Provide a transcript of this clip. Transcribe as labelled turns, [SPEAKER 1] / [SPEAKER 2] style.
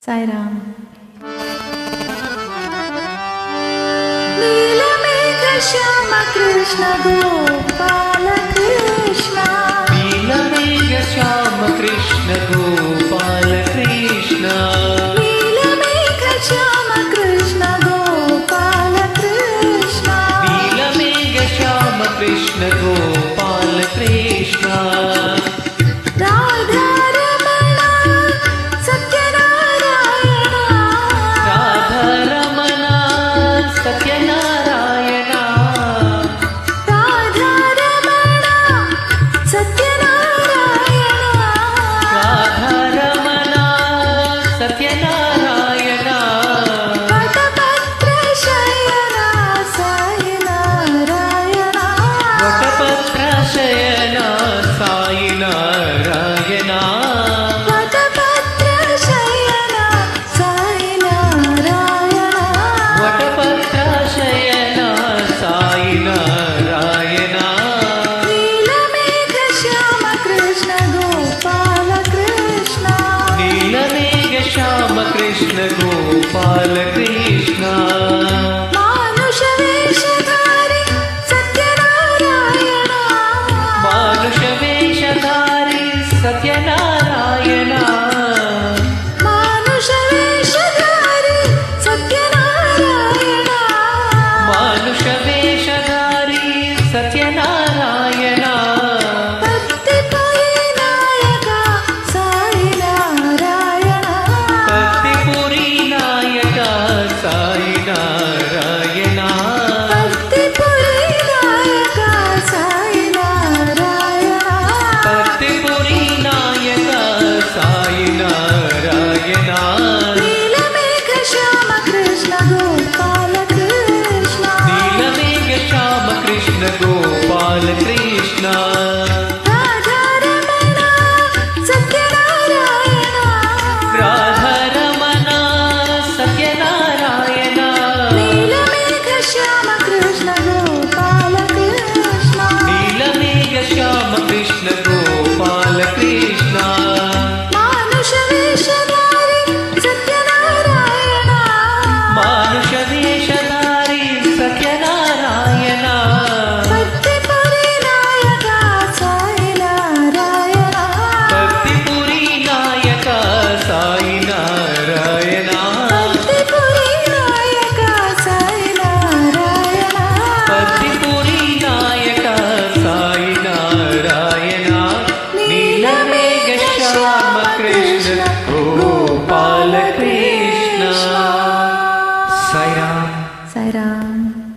[SPEAKER 1] Sairam. నీలమేఘ Shyama Krishna Gopala Krishna,
[SPEAKER 2] నీలమేఘ Shyama Krishna Gopala Krishna,
[SPEAKER 1] నీలమేఘ Shyama Krishna Gopala Krishna,
[SPEAKER 2] నీలమేఘ Shyama Krishna Gopala Krishna,
[SPEAKER 1] Radha Ramana Satyanarayana,
[SPEAKER 2] Radha Ramana Satyanarayana,
[SPEAKER 1] Radha Ramana Satyanarayana,
[SPEAKER 2] Radha Ramana Satyanarayana,
[SPEAKER 1] వటపత్ర Shayana Sai Narayana,
[SPEAKER 2] వటపత్ర Shayana Sai Narayana,
[SPEAKER 1] వటపత్ర Shayana Sai Narayana,
[SPEAKER 2] వటపత్ర Shayana Sai Narayana,
[SPEAKER 1] నీలమేఘ Shyama Krishna Gopala Krishna,
[SPEAKER 2] నీలమేఘ Shyama Krishna Gopala Krishna,
[SPEAKER 1] మానుష వేషధారి Satyanarayana,
[SPEAKER 2] మానుష వేషధారి Satyanarayana,
[SPEAKER 1] మానుష వేషధారి Satyanarayana,
[SPEAKER 2] మానుష వేషధారి Satyanarayana,
[SPEAKER 1] భక్తిపురి Nayaka Sai Narayana,
[SPEAKER 2] భక్తిపురి Nayaka Sai Narayana,
[SPEAKER 1] భక్తిపురి Nayaka Sai Narayana,
[SPEAKER 2] భక్తిపురి Nayaka Sai Narayana,
[SPEAKER 1] నీలమేఘ Shyama Krishna Gopala Krishna,
[SPEAKER 2] నీలమేఘ Shyama Krishna Gopala Krishna,
[SPEAKER 1] Radha Ramana Satyanarayana,
[SPEAKER 2] Radha Ramana Satyanarayana,
[SPEAKER 1] నీలమేఘ Shyama Krishna Gopala Krishna,
[SPEAKER 2] నీలమేఘ Shyama Krishna Gopala Krishna,
[SPEAKER 1] మానుష వేషధారి Satyanarayana,
[SPEAKER 2] మానుష వేషధారి Satyanarayana,
[SPEAKER 1] భక్తిపురి Nayaka Sai Narayana,
[SPEAKER 2] భక్తిపురి Nayaka Sai Narayana,
[SPEAKER 1] భక్తిపురి Nayaka Sai Narayana,
[SPEAKER 2] భక్తిపురి Nayaka Sai Narayana, నీలమేఘ Shyama Krishna Gopala Krishna. Sairam.
[SPEAKER 1] Sairam.